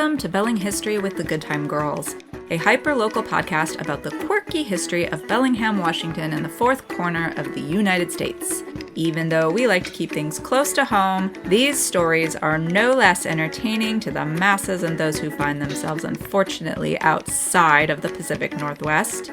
Welcome to Belling History with the Good Time Girls, a hyper-local podcast about the quirky history of Bellingham, Washington, in the fourth corner of the United States. Even though we like to keep things close to home, these stories are no less entertaining to the masses and those who find themselves unfortunately outside of the Pacific Northwest.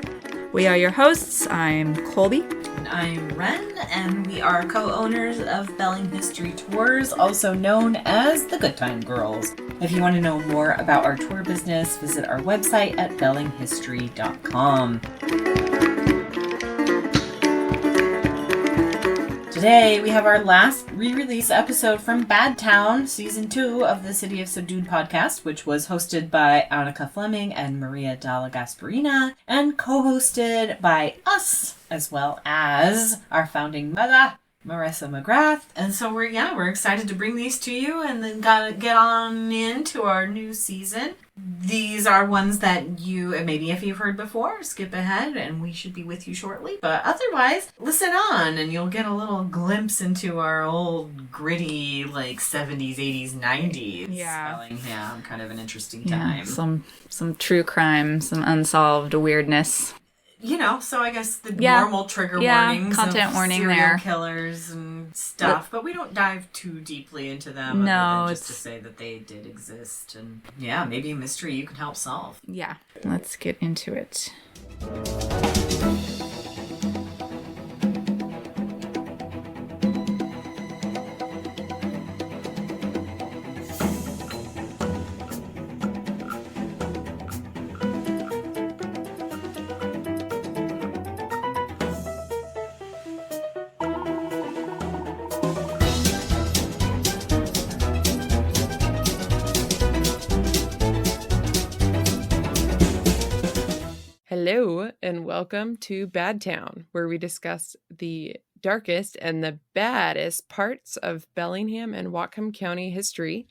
We are your hosts. I'm Kolby. And I'm Wren, and we are co-owners of Belling History Tours, also known as the Good Time Girls. If you want to know more about our tour business, visit our website at bellinghistory.com. Today, we have our last re-release episode from Badtown, Season 2 of the City of Subdued Podcast, which was hosted by Annika Fleming and Dalla Gasparina, and co-hosted by us, as well as our founding mother, Marissa McGrath. And so we're excited to bring these to you and then gotta get on into our new season. These are ones that you, maybe if you've heard before, skip ahead and we should be with you shortly. But otherwise, listen on and you'll get a little glimpse into our old gritty, like 70s, 80s, 90s. Yeah. Bellingham, kind of an interesting time. Some true crime, some unsolved weirdness. You know, so I guess the normal trigger warnings, content of warning serial there, killers and stuff, but we don't dive too deeply into them. No, other than just to say that they did exist, and maybe a mystery you can help solve. Yeah, let's get into it. Hello and welcome to Badtown, where we discuss the darkest and the baddest parts of Bellingham and Whatcom County history.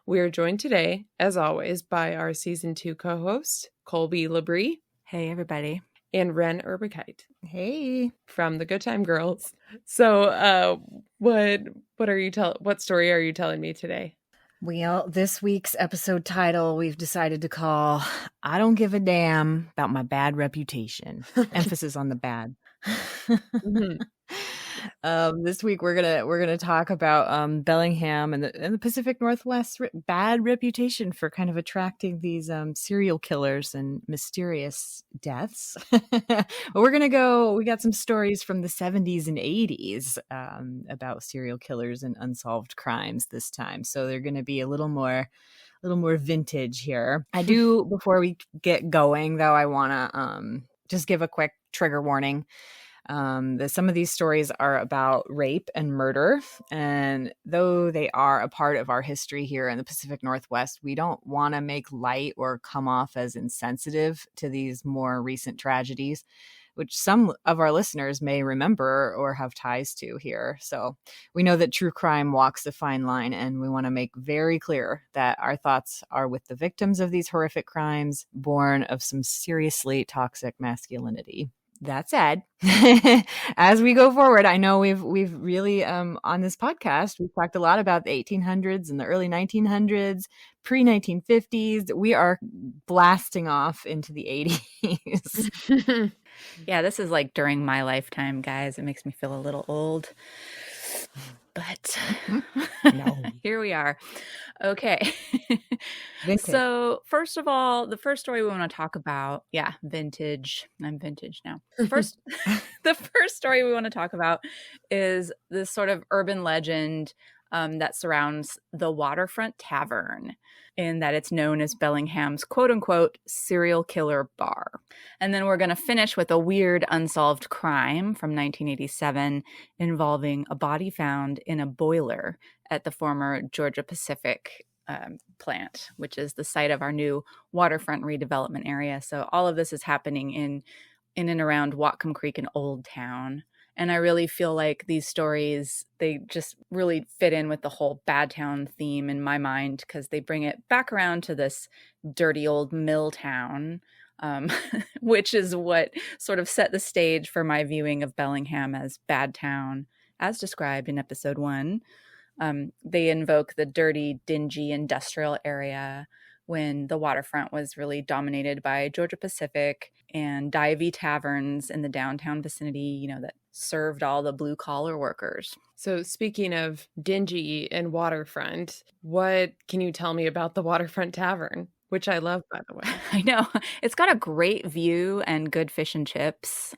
We are joined today, as always, by our Season 2 co-host, Kolby Labrie. Hey, everybody. And Wren Urbikite. Hey. From the Good Time Girls. So, what story are you telling me today? Well, this week's episode title we've decided to call "I Don't Give a Damn About My Bad Reputation." Emphasis on the bad. Mm-hmm. This week we're gonna talk about Bellingham and the Pacific Northwest bad reputation for kind of attracting these serial killers and mysterious deaths. But we got some stories from the 70s and 80s about serial killers and unsolved crimes this time. So they're going to be a little more vintage here. I do, before we get going though, I want to just give a quick trigger warning. Some of these stories are about rape and murder, and though they are a part of our history here in the Pacific Northwest, we don't want to make light or come off as insensitive to these more recent tragedies, which some of our listeners may remember or have ties to here. So we know that true crime walks a fine line, and we want to make very clear that our thoughts are with the victims of these horrific crimes born of some seriously toxic masculinity. That said, as we go forward, I know we've really on this podcast we've talked a lot about the 1800s and the early 1900s, pre-1950s. We are blasting off into the 80s. Yeah, this is like during my lifetime, guys. It makes me feel a little old. But no. Here we are. Okay. So first of all, the first story we want to talk about, vintage. I'm vintage now. The first story we want to talk about is this sort of urban legend that surrounds the Waterfront Tavern, in that it's known as Bellingham's quote-unquote serial killer bar. And then we're going to finish with a weird unsolved crime from 1987 involving a body found in a boiler at the former Georgia Pacific plant, which is the site of our new waterfront redevelopment area. So all of this is happening in and around Whatcom Creek and Old Town. And I really feel like these stories, they just really fit in with the whole Badtown theme in my mind, because they bring it back around to this dirty old mill town, which is what sort of set the stage for my viewing of Bellingham as Badtown, as described in episode 1. They invoke the dirty, dingy industrial area when the waterfront was really dominated by Georgia Pacific and divey taverns in the downtown vicinity, that served all the blue collar workers. So speaking of dingy and waterfront, what can you tell me about the Waterfront Tavern? Which I love, by the way. I know. It's got a great view and good fish and chips.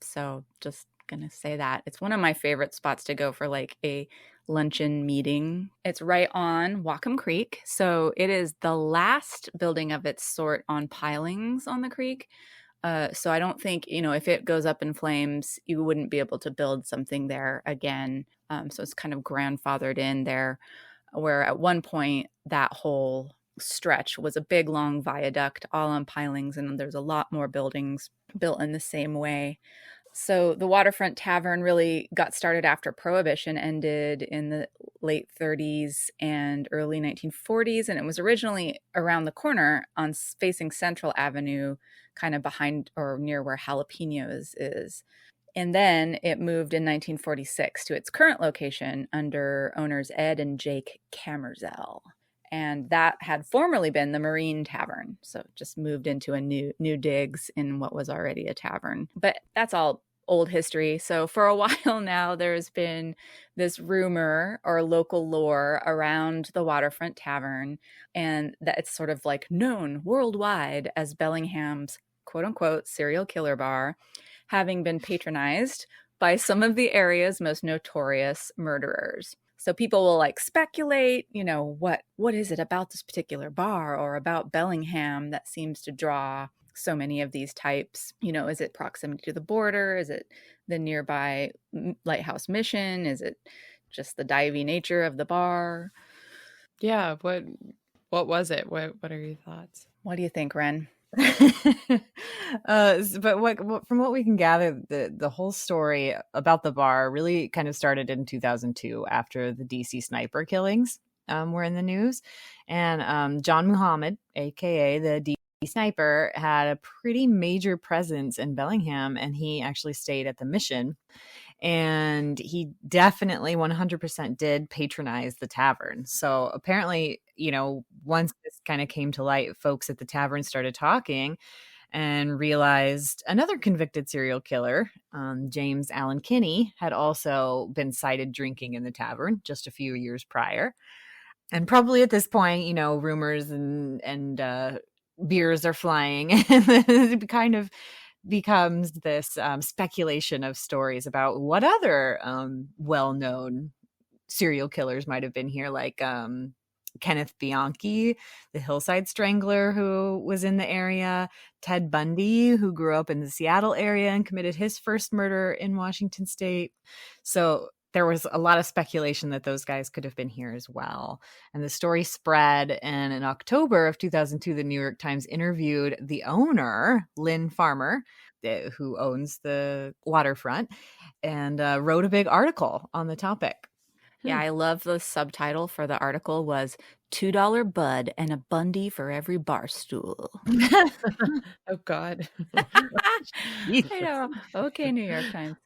So just going to say that. It's one of my favorite spots to go for like a luncheon meeting. It's right on Whatcom Creek. So it is the last building of its sort on pilings on the creek. So I don't think, if it goes up in flames, you wouldn't be able to build something there again. So it's kind of grandfathered in there, where at one point that whole stretch was a big long viaduct all on pilings, and there's a lot more buildings built in the same way. So the Waterfront Tavern really got started after Prohibition ended in the late 30s and early 1940s, and it was originally around the corner on facing Central Avenue, kind of behind or near where Jalapenos is. And then it moved in 1946 to its current location under owners Ed and Jake Camerzell. And that had formerly been the Marine Tavern. So it just moved into a new digs in what was already a tavern. But that's all old history. So for a while now, there's been this rumor or local lore around the Waterfront Tavern, and that it's sort of like known worldwide as Bellingham's quote unquote serial killer bar, having been patronized by some of the area's most notorious murderers. So people will like speculate, what is it about this particular bar or about Bellingham that seems to draw so many of these types? Is it proximity to the border? Is it the nearby Lighthouse Mission? Is it just the divey nature of the bar? Yeah. What was it? What are your thoughts? What do you think, Wren? But from what we can gather, the whole story about the bar really kind of started in 2002 after the DC sniper killings were in the news, and John Muhammad, aka the DC sniper, had a pretty major presence in Bellingham, and he actually stayed at the Mission. And he definitely 100% did patronize the tavern. So apparently, once this kind of came to light, folks at the tavern started talking and realized another convicted serial killer, James Allen Kinney, had also been sighted drinking in the tavern just a few years prior. And probably at this point, rumors and beers are flying, and it kind of becomes this speculation of stories about what other well-known serial killers might have been here, like Kenneth Bianchi, the Hillside Strangler, who was in the area, Ted Bundy, who grew up in the Seattle area and committed his first murder in Washington State. So there was a lot of speculation that those guys could have been here as well. And the story spread, and in October of 2002, the New York Times interviewed the owner, Lynn Farmer, who owns the waterfront, and wrote a big article on the topic. Yeah, I love the subtitle for the article was $2 Bud and a Bundy for every bar stool. Oh, God. I know. Okay, New York Times.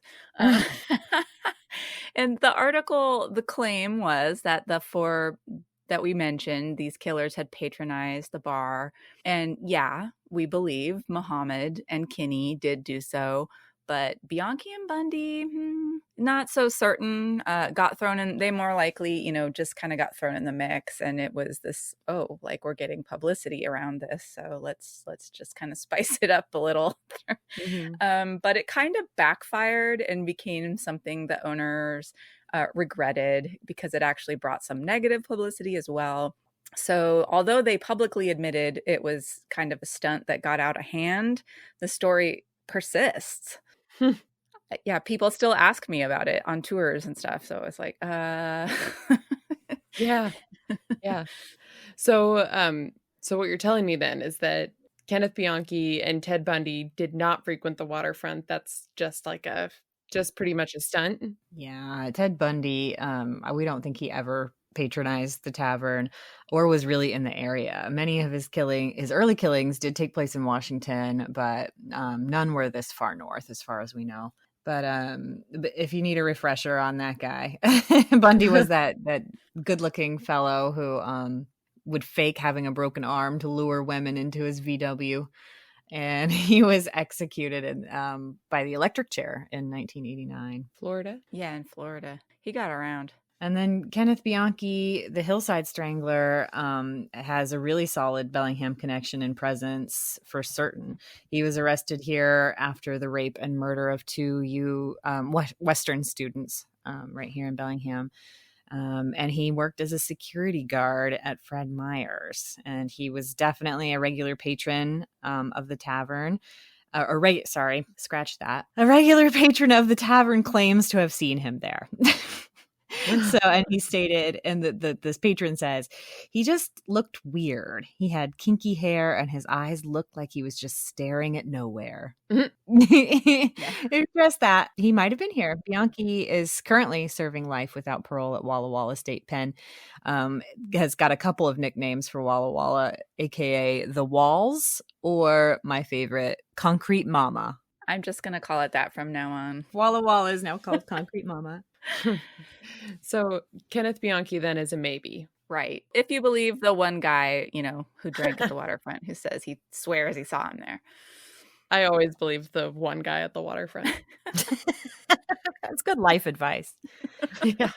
And the article, the claim was that the four that we mentioned, these killers had patronized the bar. And yeah, we believe Muhammad and Kinney did do so. But Bianchi and Bundy, not so certain, got thrown in. They more likely, just kind of got thrown in the mix. And it was this, we're getting publicity around this. So let's just kind of spice it up a little. Mm-hmm. But it kind of backfired and became something the owners regretted, because it actually brought some negative publicity as well. So although they publicly admitted it was kind of a stunt that got out of hand, the story persists. Yeah, people still ask me about it on tours and stuff. So it's like, Yeah. So what you're telling me then is that Kenneth Bianchi and Ted Bundy did not frequent the waterfront. That's just pretty much a stunt. Yeah, Ted Bundy, we don't think he ever patronized the tavern or was really in the area. Many of his early killings did take place in Washington, but none were this far north as far as we know. But if you need a refresher on that guy, Bundy was that good-looking fellow who would fake having a broken arm to lure women into his VW. And he was executed by the electric chair in 1989. Florida? Yeah, in Florida. He got around. And then Kenneth Bianchi, the Hillside Strangler, has a really solid Bellingham connection and presence for certain. He was arrested here after the rape and murder of two Western students right here in Bellingham. And he worked as a security guard at Fred Meyer's. And he was definitely a regular patron of the tavern. Scratch that. A regular patron of the tavern claims to have seen him there. So, and he stated, and this patron says, he just looked weird. He had kinky hair and his eyes looked like he was just staring at nowhere. Express that he might have been here. Bianchi is currently serving life without parole at Walla Walla State Pen. Has got a couple of nicknames for Walla Walla, aka the Walls, or my favorite, Concrete Mama. I'm just going to call it that from now on. Walla Walla is now called Concrete Mama. So Kenneth Bianchi then is a maybe. Right. If you believe the one guy, who drank at the waterfront, who says he swears he saw him there. I always believe the one guy at the waterfront. That's good life advice. Yeah.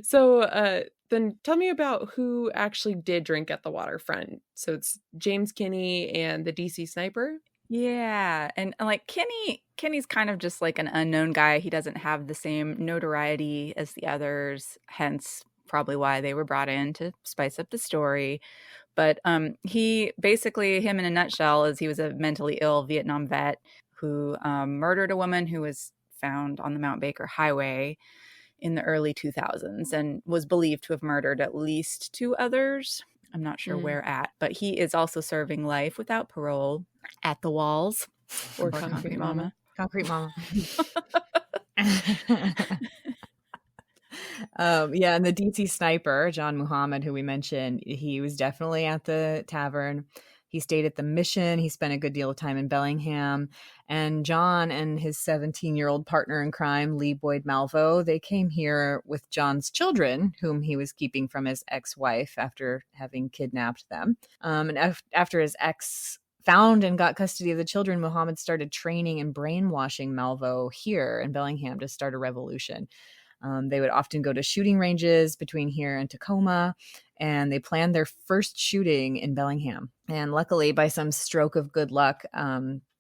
So then tell me about who actually did drink at the waterfront. So it's James Kinney and the DC Sniper. Yeah. And like Kenny's kind of just like an unknown guy. He doesn't have the same notoriety as the others, hence probably why they were brought in to spice up the story. But him in a nutshell is he was a mentally ill Vietnam vet who murdered a woman who was found on the Mount Baker Highway in the early 2000s and was believed to have murdered at least 2 others. I'm not sure where at, but he is also serving life without parole at the Walls or Concrete Mama. Concrete Mama. Yeah, and the DC Sniper, John Muhammad, who we mentioned, he was definitely at the tavern. He stayed at the Mission. He spent a good deal of time in Bellingham. And John and his 17-year-old partner in crime, Lee Boyd Malvo, they came here with John's children, whom he was keeping from his ex-wife after having kidnapped them. And after his ex found and got custody of the children, Muhammad started training and brainwashing Malvo here in Bellingham to start a revolution. They would often go to shooting ranges between here and Tacoma, and they planned their first shooting in Bellingham. And luckily, by some stroke of good luck,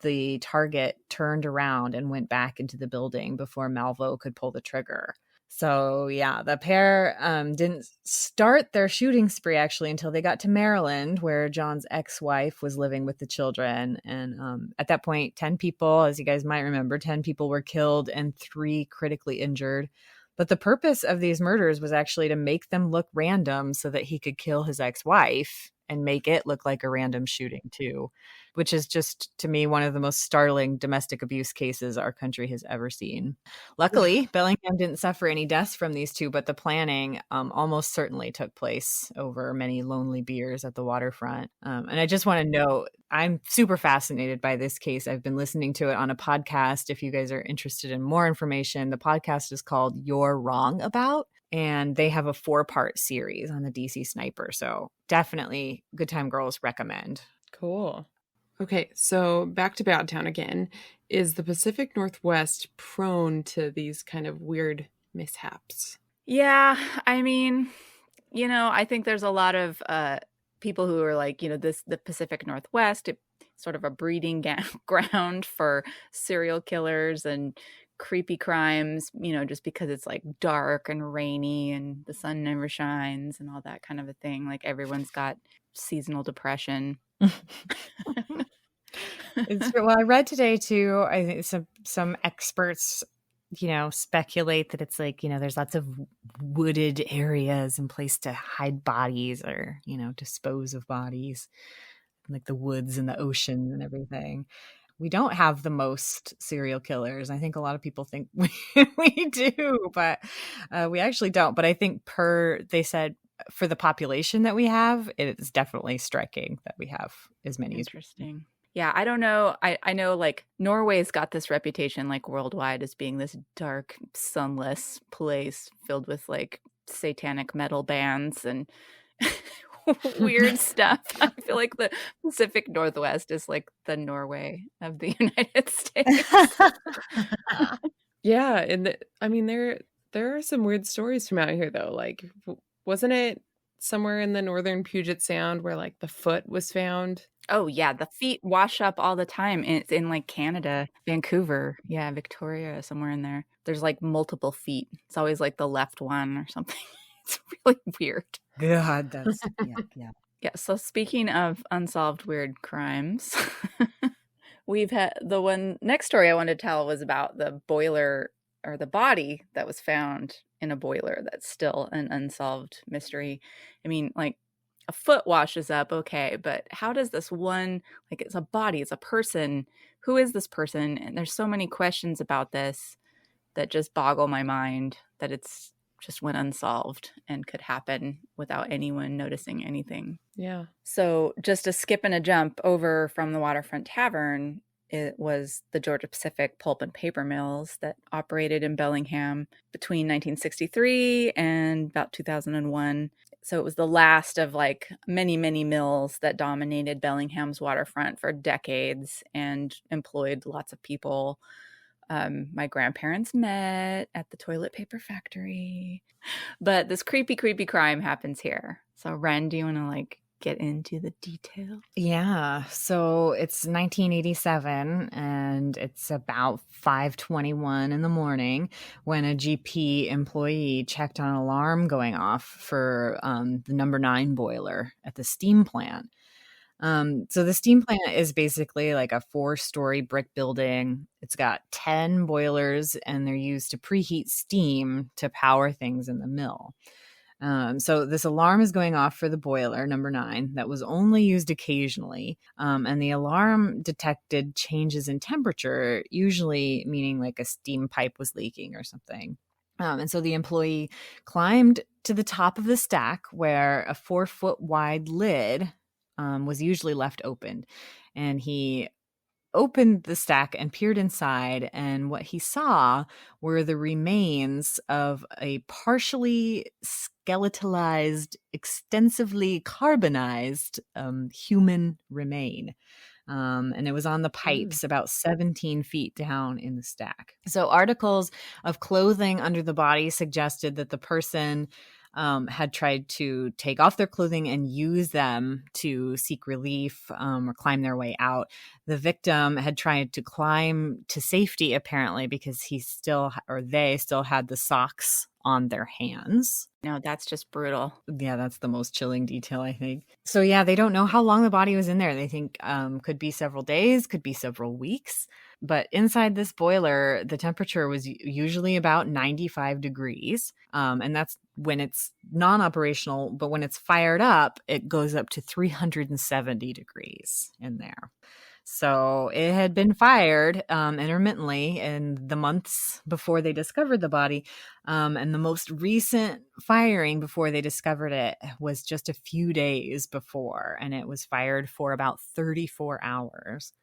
the target turned around and went back into the building before Malvo could pull the trigger. So yeah, the pair didn't start their shooting spree actually until they got to Maryland, where John's ex-wife was living with the children. And at that point, 10 people, as you guys might remember, 10 people were killed and 3 critically injured. But the purpose of these murders was actually to make them look random so that he could kill his ex-wife and make it look like a random shooting too, which is just, to me, one of the most startling domestic abuse cases our country has ever seen. Luckily, Bellingham didn't suffer any deaths from these 2, but the planning almost certainly took place over many lonely beers at the waterfront. And I just want to note, I'm super fascinated by this case. I've been listening to it on a podcast. If you guys are interested in more information, the podcast is called You're Wrong About. And they have a 4-part series on the DC Sniper. So definitely Good Time Girls recommend. Cool. Okay, so back to Bad Town again. Is the Pacific Northwest prone to these kind of weird mishaps? Yeah, I mean, I think there's a lot of people who are like, the Pacific Northwest, it's sort of a breeding ground for serial killers and creepy crimes, just because it's like dark and rainy and the sun never shines and all that kind of a thing. Like everyone's got seasonal depression. Well, I read today too, I think some experts, speculate that it's like, there's lots of wooded areas and place to hide bodies or, dispose of bodies, like the woods and the ocean and everything. We don't have the most serial killers. I think a lot of people think we do, but we actually don't. But I think they said for the population that we have, it is definitely striking that we have as many. Interesting. Yeah, I don't know. I know like Norway's got this reputation like worldwide as being this dark, sunless place filled with like satanic metal bands and weird stuff. I feel like the Pacific Northwest is like the Norway of the United States. Yeah, and I mean there are some weird stories from out here though. Like, wasn't it somewhere in the northern Puget Sound where like the foot was found? Oh yeah, the feet wash up all the time. It's in like Canada, Vancouver, yeah, Victoria, somewhere in there. There's like multiple feet. It's always like the left one or something. It's really weird. God, that's yeah. Yeah, so speaking of unsolved weird crimes, we've had the one next story I wanted to tell was about the boiler or the body that was found in a boiler. That's still an unsolved mystery. I mean, like a foot washes up, okay, but how does this one, like it's a body, it's a person. Who is this person? And there's so many questions about this that just boggle my mind that it's just went unsolved and could happen without anyone noticing anything. Yeah. So just a skip and a jump over from the Waterfront Tavern, it was the Georgia Pacific Pulp and Paper Mills that operated in Bellingham between 1963 and about 2001. So it was the last of like many, many mills that dominated Bellingham's waterfront for decades and employed lots of people. My grandparents met at the toilet paper factory. But this creepy, creepy crime happens here. So Wren, do you want to like get into the details? Yeah. So it's 1987 and it's about 5:21 in the morning when a GP employee checked on an alarm going off for the number 9 boiler at the steam plant. So the steam plant is basically like a 4-story brick building. It's got 10 boilers and they're used to preheat steam to power things in the mill. So this alarm is going off for the boiler, number 9, that was only used occasionally. And the alarm detected changes in temperature, usually meaning like a steam pipe was leaking or something. And so the employee climbed to the top of the stack where a 4-foot wide lid was usually left open. And he opened the stack and peered inside, and what he saw were the remains of a partially skeletalized, extensively carbonized human remain. And it was on the pipes about 17 feet down in the stack. So articles of clothing under the body suggested that the person had tried to take off their clothing and use them to seek relief or climb their way out. The victim had tried to climb to safety, apparently, because they still had the socks on their hands. No, that's just brutal. Yeah, that's the most chilling detail, I think. So yeah, they don't know how long the body was in there. They think could be several days, could be several weeks. But inside this boiler, the temperature was usually about 95 degrees. And that's when it's non-operational. But when it's fired up, it goes up to 370 degrees in there. So it had been fired intermittently in the months before they discovered the body. And the most recent firing before they discovered it was just a few days before. And it was fired for about 34 hours.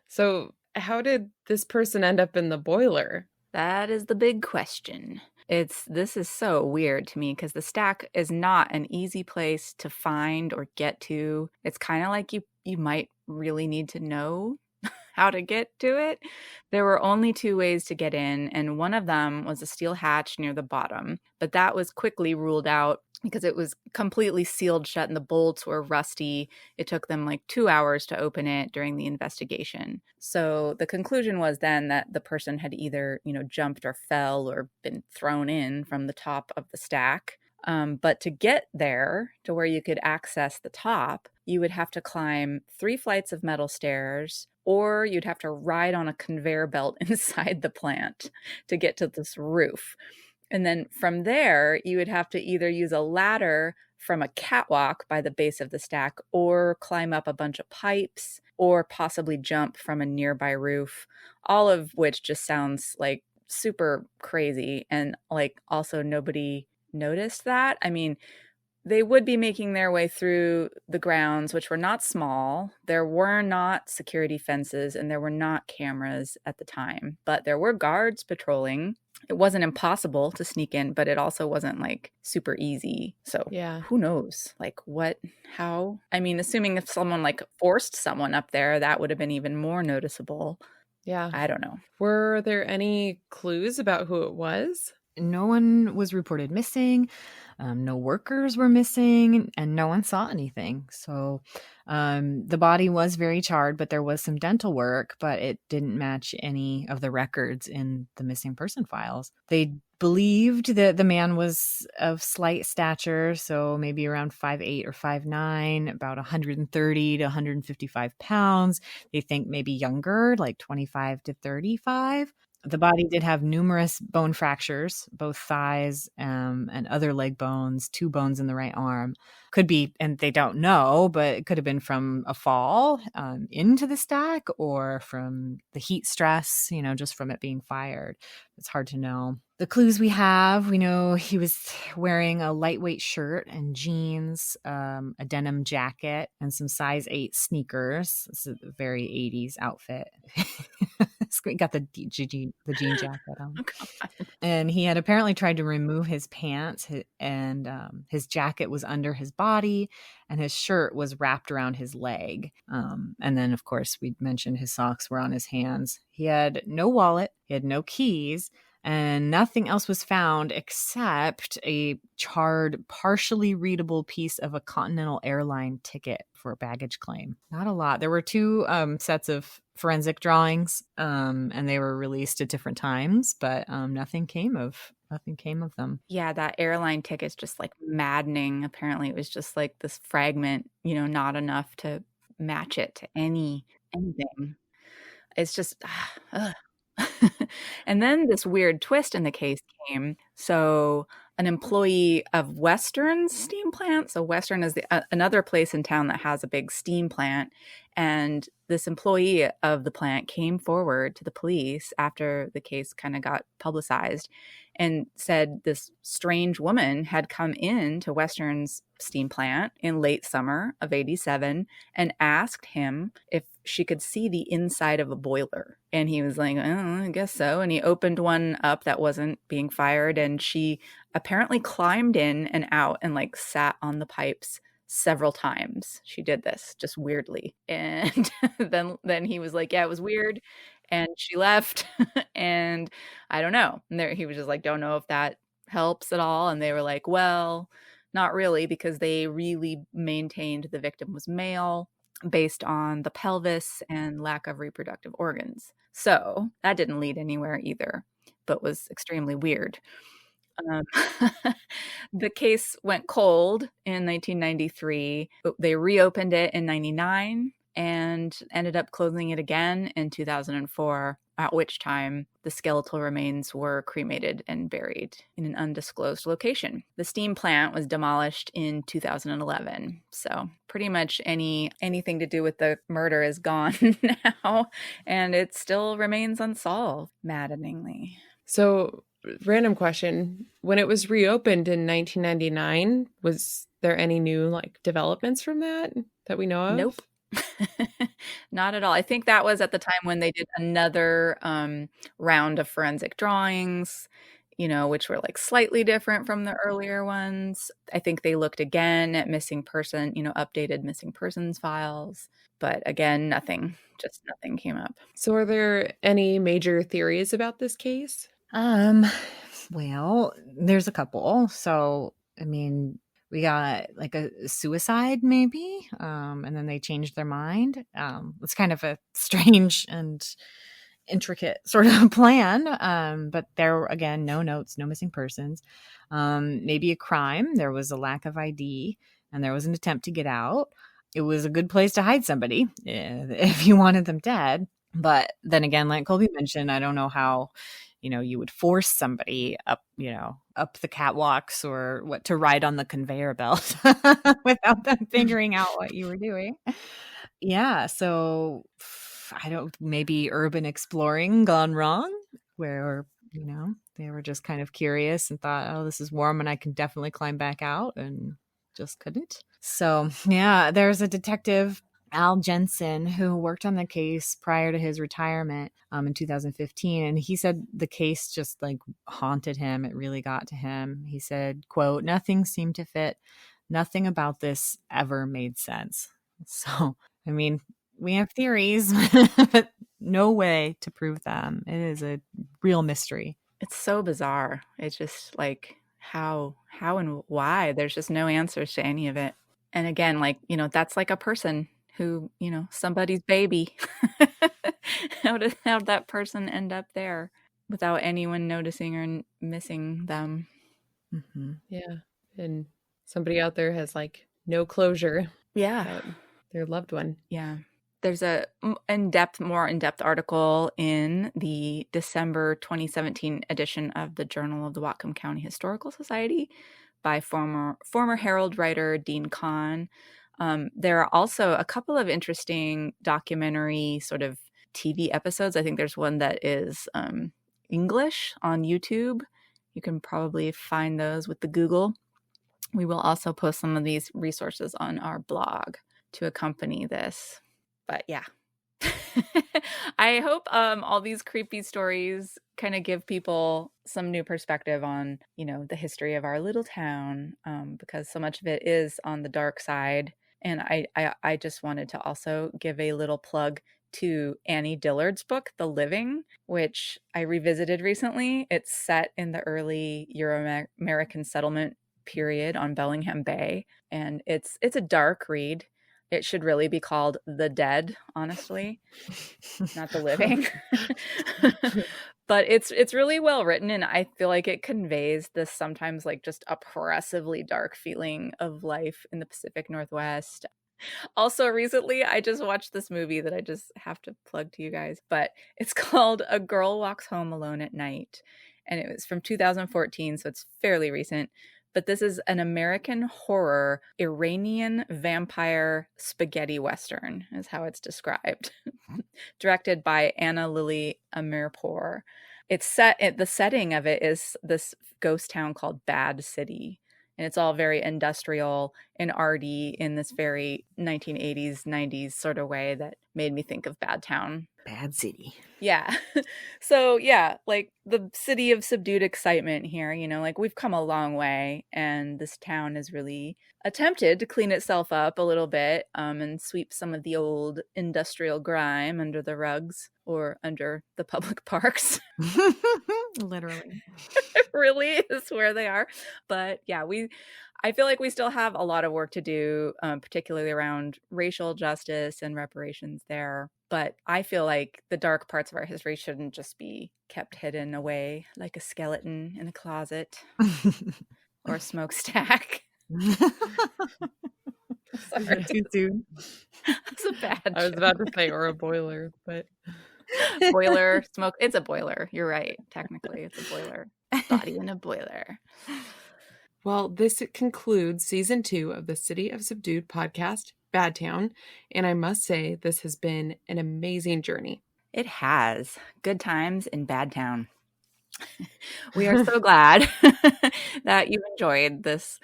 So how did this person end up in the boiler? That is the big question. This is so weird to me because the stack is not an easy place to find or get to. It's kind of like you might really need to know how to get to it. There were only 2 ways to get in, and one of them was a steel hatch near the bottom, but that was quickly ruled out because it was completely sealed shut and the bolts were rusty. It took them like 2 hours to open it during the investigation. So the conclusion was then that the person had either, jumped or fell or been thrown in from the top of the stack. But to get there to where you could access the top, you would have to climb 3 flights of metal stairs, or you'd have to ride on a conveyor belt inside the plant to get to this roof. And then from there, you would have to either use a ladder from a catwalk by the base of the stack or climb up a bunch of pipes or possibly jump from a nearby roof, all of which just sounds like super crazy. And like also nobody noticed that. I mean, they would be making their way through the grounds, which were not small. There were not security fences and there were not cameras at the time, but there were guards patrolling. It wasn't impossible to sneak in, but it also wasn't like super easy. So Yeah. who knows? Like what, how? I mean, assuming if someone like forced someone up there, that would have been even more noticeable. Yeah. I don't know. Were there any clues about who it was? No one was reported missing. No workers were missing, and no one saw anything. So the body was very charred, but there was some dental work, but it didn't match any of the records in the missing person files. They believed that the man was of slight stature, so maybe around 5'8" or 5'9", about 130 to 155 pounds. They think maybe younger, like 25 to 35. The body did have numerous bone fractures, both thighs and other leg bones, 2 bones in the right arm. Could be, and they don't know, but it could have been from a fall into the stack or from the heat stress, just from it being fired. It's hard to know. The clues we know he was wearing a lightweight shirt and jeans, a denim jacket, and some size 8 sneakers. It's a very 80s outfit. He got the jean jacket on. Oh, and he had apparently tried to remove his pants, and his jacket was under his body, and his shirt was wrapped around his leg. And then, of course, we mentioned his socks were on his hands. He had no wallet. He had no keys. And nothing else was found except a charred, partially readable piece of a Continental Airline ticket for a baggage claim. Not a lot. There were 2 sets of forensic drawings, and they were released at different times, but nothing came of them. Yeah, that airline ticket's just like maddening. Apparently, it was just like this fragment, not enough to match it to anything. It's just, ugh. And then this weird twist in the case came. So an employee of Western's steam plant. So Western is another place in town that has a big steam plant. And this employee of the plant came forward to the police after the case kind of got publicized and said this strange woman had come in to Western's steam plant in late summer of 87 and asked him if she could see the inside of a boiler. And he was like, oh, I guess so. And he opened one up that wasn't being fired. And she apparently climbed in and out and like sat on the pipes several times. She did this just weirdly. And then he was like, yeah, it was weird. And she left. And I don't know. And he was just like, don't know if that helps at all. And they were like, well, not really, because they really maintained the victim was male based on the pelvis and lack of reproductive organs. So that didn't lead anywhere either, but was extremely weird. The case went cold in 1993. They reopened it in 99 and ended up closing it again in 2004, at which time the skeletal remains were cremated and buried in an undisclosed location. The steam plant was demolished in 2011. So pretty much anything to do with the murder is gone now, and it still remains unsolved, maddeningly. So, random question. When it was reopened in 1999, was there any new developments from that we know of? Nope. Not at all. I think that was at the time when they did another round of forensic drawings, which were slightly different from the earlier ones. I think they looked again at missing person, updated missing persons files. But again, nothing came up. So are there any major theories about this case? Well, there's a couple. So, I mean, we got a suicide maybe, and then they changed their mind. It's kind of a strange and intricate sort of plan, but there, again, no notes, no missing persons. Maybe a crime. There was a lack of ID, and there was an attempt to get out. It was a good place to hide somebody if you wanted them dead. But then again, like Kolby mentioned, I don't know how you would force somebody up the catwalks or what to ride on the conveyor belt without them figuring out what you were doing. Yeah. So maybe urban exploring gone wrong, where, they were just kind of curious and thought, oh, this is warm and I can definitely climb back out, and just couldn't. So yeah, there's a detective, Al Jensen, who worked on the case prior to his retirement in 2015. And he said the case just like haunted him. It really got to him. He said, quote, "Nothing seemed to fit. Nothing about this ever made sense." So, I mean, we have theories, but no way to prove them. It is a real mystery. It's so bizarre. It's just like how and why. There's just no answers to any of it. And again, like, that's like a person who, somebody's baby. How'd that person end up there without anyone noticing or missing them? Mm-hmm. Yeah. And somebody out there has like no closure. Yeah. Their loved one. Yeah. There's a more in-depth article in the December 2017 edition of the Journal of the Whatcom County Historical Society by former Herald writer Dean Kahn. There are also a couple of interesting documentary sort of TV episodes. I think there's one that is English on YouTube. You can probably find those with the Google. We will also post some of these resources on our blog to accompany this. But yeah, I hope all these creepy stories kind of give people some new perspective on, the history of our little town, because so much of it is on the dark side. And I just wanted to also give a little plug to Annie Dillard's book, The Living, which I revisited recently. It's set in the early Euro-American settlement period on Bellingham Bay, and it's a dark read. It should really be called The Dead, honestly, not The Living. But it's really well written, and I feel like it conveys this sometimes like just oppressively dark feeling of life in the Pacific Northwest. Also, recently, I just watched this movie that I just have to plug to you guys, but it's called A Girl Walks Home Alone at Night, and it was from 2014, so it's fairly recent. But this is an American horror Iranian vampire spaghetti western, is how it's described. Directed by Anna Lily Amirpour. It's set, the setting of it is this ghost town called Bad City. And it's all very industrial and arty in this very 1980s, 90s sort of way that made me think of Bad Town. Bad City. Yeah. So yeah, like the city of subdued excitement here, like we've come a long way, and this town has really attempted to clean itself up a little bit, and sweep some of the old industrial grime under the rugs or under the public parks. Literally. It really is where they are. But yeah, I feel like we still have a lot of work to do, particularly around racial justice and reparations there. But I feel like the dark parts of our history shouldn't just be kept hidden away like a skeleton in a closet or a smokestack. Sorry. Too soon. That's a bad joke. I was about to say, or a boiler, but boiler, smoke. It's a boiler. You're right. Technically, it's a boiler. Body in a boiler. Well, this concludes season 2 of the City of Subdued podcast, Bad Town. And I must say, this has been an amazing journey. It has. Good times in Bad Town. We are so glad that you enjoyed this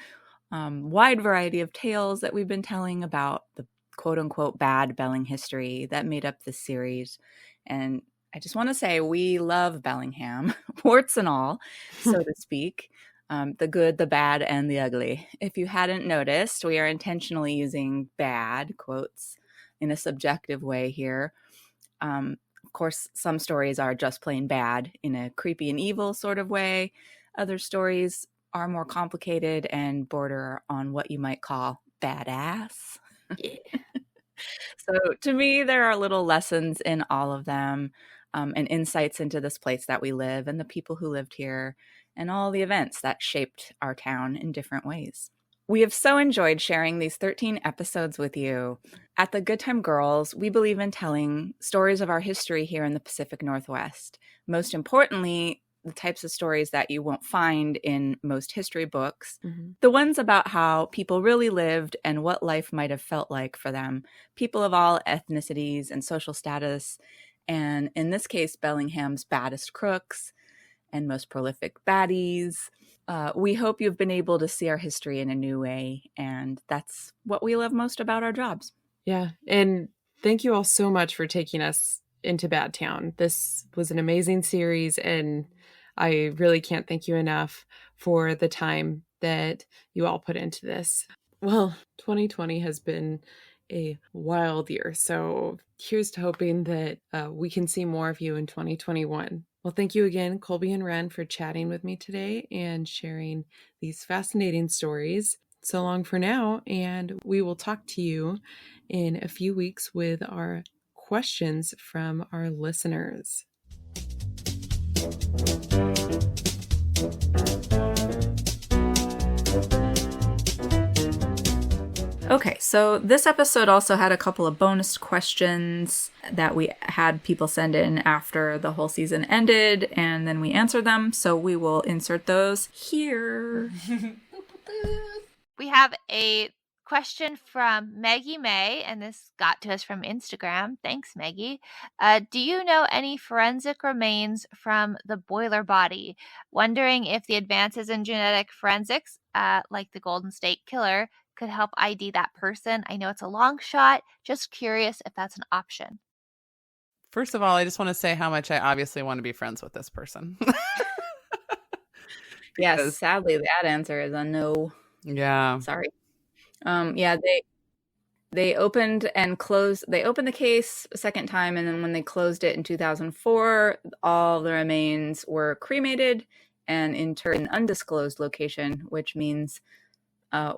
wide variety of tales that we've been telling about the quote-unquote bad Belling history that made up this series. And I just want to say we love Bellingham, warts and all, so to speak. The good, the bad, and the ugly. If you hadn't noticed, we are intentionally using bad quotes in a subjective way here. Of course, some stories are just plain bad in a creepy and evil sort of way. Other stories are more complicated and border on what you might call badass. Yeah. So to me, there are little lessons in all of them, and insights into this place that we live and the people who lived here, and all the events that shaped our town in different ways. We have so enjoyed sharing these 13 episodes with you. At the Good Time Girls, we believe in telling stories of our history here in the Pacific Northwest. Most importantly, the types of stories that you won't find in most history books. Mm-hmm. The ones about how people really lived and what life might have felt like for them. People of all ethnicities and social status. And in this case, Bellingham's baddest crooks and most prolific baddies. we hope you've been able to see our history in a new way, and that's what we love most about our jobs. Yeah, and thank you all so much for taking us into Bad Town. This was an amazing series, and I really can't thank you enough for the time that you all put into this. Well, 2020 has been a wild year, so here's to hoping that we can see more of you in 2021. Well, thank you again, Kolby and Wren, for chatting with me today and sharing these fascinating stories. So long for now, and we will talk to you in a few weeks with our questions from our listeners. Okay, so this episode also had a couple of bonus questions that we had people send in after the whole season ended, and then we answered them, so we will insert those here. We have a question from Maggie May, and this got to us from Instagram. Thanks, Maggie. Do you know any forensic remains from the boiler body? Wondering if the advances in genetic forensics, like the Golden State Killer, could help ID that person. I know it's a long shot. Just curious if that's an option. First of all, I just want to say how much I obviously want to be friends with this person. Yes, sadly, that answer is a no. Yeah. Sorry. Yeah, they opened and closed. They opened the case a second time, and then when they closed it in 2004, all the remains were cremated and interred in an undisclosed location, which means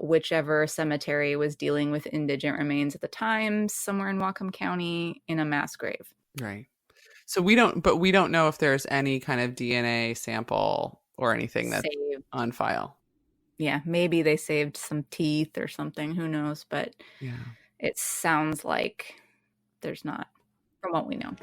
whichever cemetery was dealing with indigent remains at the time, somewhere in Whatcom County, in a mass grave. Right. So we don't know if there's any kind of DNA sample or anything that's on file. Yeah, maybe they saved some teeth or something. Who knows? But yeah, it sounds like there's not, from what we know.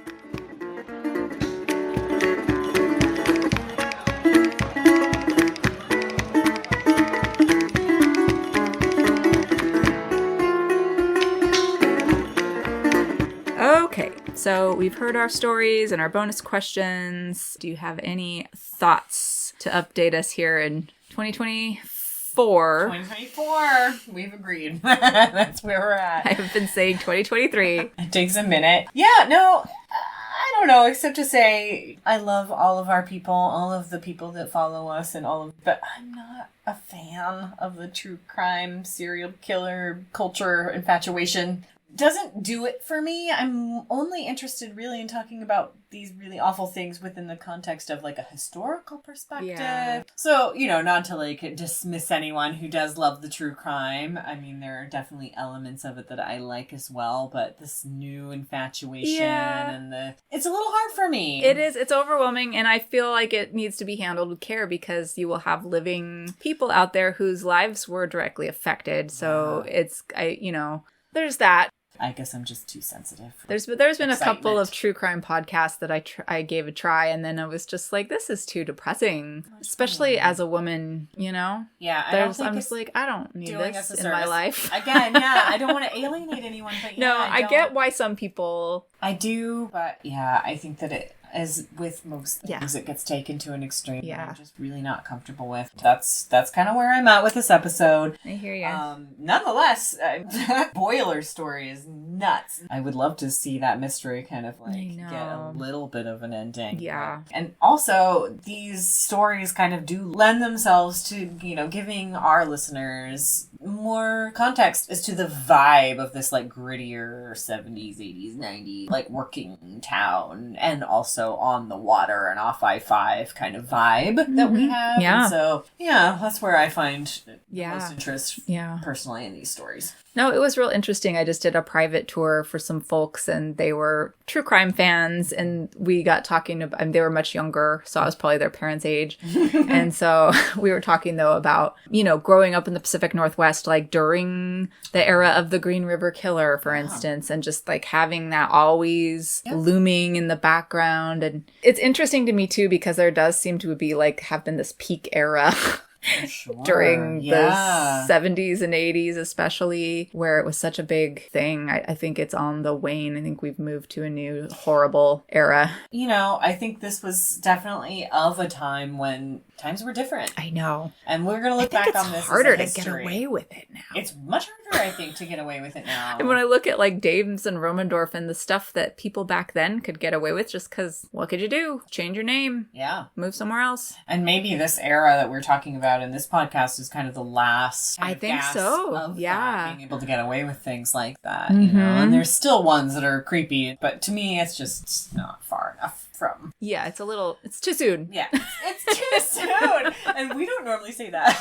Okay, so we've heard our stories and our bonus questions. Do you have any thoughts to update us here in 2024? 2024. We've agreed. That's where we're at. I have been saying 2023. It takes a minute. Yeah, no, I don't know, except to say I love all of our people, all of the people that follow us, and but I'm not a fan of the true crime serial killer culture infatuation. Doesn't do it for me. I'm only interested really in talking about these really awful things within the context of like a historical perspective. Yeah. So, not to like dismiss anyone who does love the true crime. I mean, there are definitely elements of it that I like as well, but this new infatuation and it's a little hard for me. It is. It's overwhelming, and I feel like it needs to be handled with care because you will have living people out there whose lives were directly affected. So there's that. I guess I'm just too sensitive. There's been a couple of true crime podcasts that I gave a try, and then I was just like, this is too depressing, especially as a woman, Yeah, I'm just like, I don't need this in my life. Again, yeah, I don't want to alienate anyone, but no, I get why some people. I do, but yeah, I think that it, as with most things, it gets taken to an extreme that I'm just really not comfortable with. That's kind of where I'm at with this episode. I hear you. Nonetheless, boiler story is nuts. I would love to see that mystery kind of like get a little bit of an ending. Yeah. And also, these stories kind of do lend themselves to, giving our listeners more context as to the vibe of this like grittier 70s, 80s, 90s, like working town, and also on the water and off I-5 kind of vibe that we have. Yeah. And so, that's where I find most interest personally in these stories. No, it was real interesting. I just did a private tour for some folks, and they were true crime fans, and we got talking about, and they were much younger, so I was probably their parents' age. And so we were talking, though, about, growing up in the Pacific Northwest, like during the era of the Green River Killer, for instance, and just like having that always looming in the background. And it's interesting to me, too, because there does seem to be have been this peak era during the 70s and 80s, especially, where it was such a big thing. I think it's on the wane. I think we've moved to a new horrible era. I think this was definitely of a time when times were different. I know. And we're going to look back on this it's harder as to get away with it now. It's much harder, I think, to get away with it now. And when I look at like Dames and Romendorf and the stuff that people back then could get away with, just because what could you do? Change your name. Yeah. Move somewhere else. And maybe this era that we're talking about in this podcast is kind of the last I think so. Of yeah. being able to get away with things like that, you know. And there's still ones that are creepy, but to me it's just not far enough from. Yeah, it's too soon. Yeah, it's too soon. And we don't normally say that.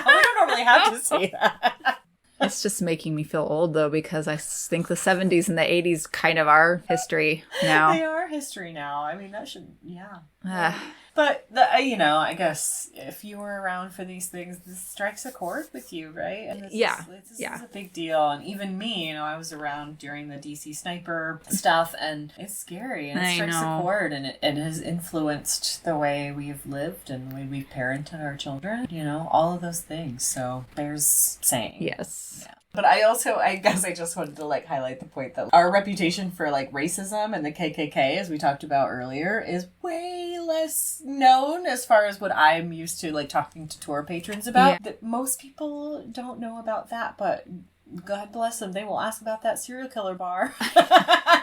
We don't normally have to say that. It's just making me feel old, though, because I think the 70s and the 80s kind of are history now. They are history now. I mean, that should, yeah. But, I guess if you were around for these things, this strikes a chord with you, right? And this is a big deal. And even me, I was around during the DC sniper stuff, and it's scary. And it strikes a chord, and it has influenced the way we've lived and the way we've parented our children, all of those things. So bears saying. Yes. Yeah. But I guess I just wanted to highlight the point that our reputation for racism and the KKK, as we talked about earlier, is way less known as far as what I'm used to talking to tour patrons about. Yeah. That most people don't know about that, but God bless them, they will ask about that serial killer bar.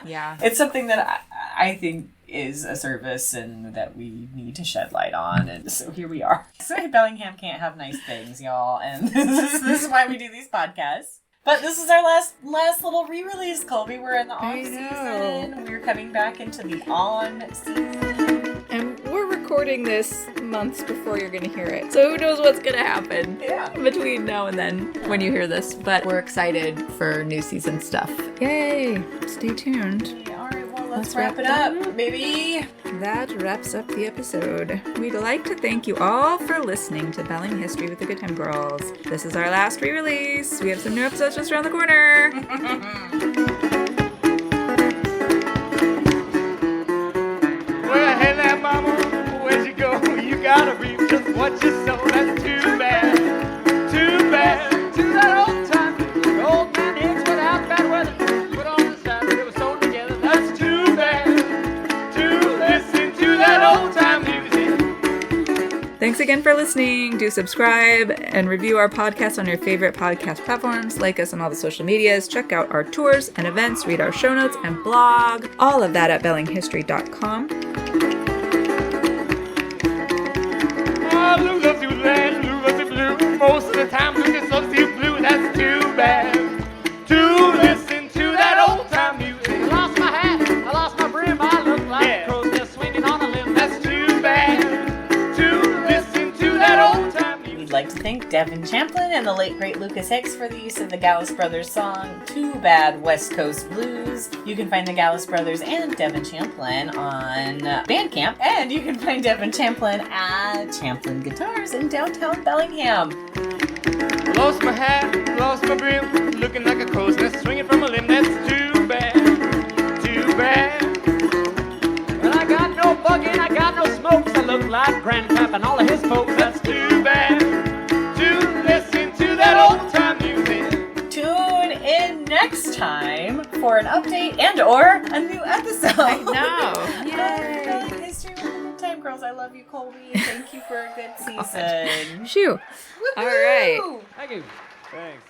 Yeah. It's something that I think is a service and that we need to shed light on, and so here we are. So Bellingham can't have nice things, y'all, and this is why we do these podcasts. But this is our last little re-release, Kolby. We're in the off-season. We're coming back into the on-season. And we're recording this months before you're going to hear it. So who knows what's going to happen between now and then when you hear this. But we're excited for new season stuff. Yay! Stay tuned. All right, well, let's wrap it up, baby. That wraps up the episode. We'd like to thank you all for listening to Belling History with the Good Time Girls. This is our last re-release. We have some new episodes just around the corner. Well, hey there, mama, where'd you go? You gotta reap just what you sow. That's too bad, too bad. To that old time, the old man hits without bad weather. Put on the side, they were sewn together. That's too bad. That old time music. Thanks again for listening. Do subscribe and review our podcast on your favorite podcast platforms. Like us on all the social medias. Check out our tours and events. Read our show notes and blog. All of that at bellinghistory.com. Oh, blue loves you red, blue loves you blue. Most of the time, blue just loves you blue. That's too bad. To listen to that old time music. I lost my hat, I lost my brim, I look like a crow's nest swinging on a limb. That's too bad. To listen to that old time music. We'd like to thank Devin Champlin and the late great Lucas Hicks for the use of the Gallus Brothers song Too Bad West Coast Blues. You can find the Gallus Brothers and Devin Champlin on Bandcamp, and you can find Devin Champlin at Champlin Guitars in downtown Bellingham. Lost my hat, lost my brim, looking like a crow's nest swinging from a limb. That's too bad, too bad. Well, I got no bugging, I got no smokes. I look like Grandpap and all of his folks. That's too bad. To listen to that old time music. Tune in next time for an update and or a new episode. I know. Yay. History with the Good Time Girls. I love you, Kolby. Thank you for a good season. Shoo. All right. Thank you. Thanks.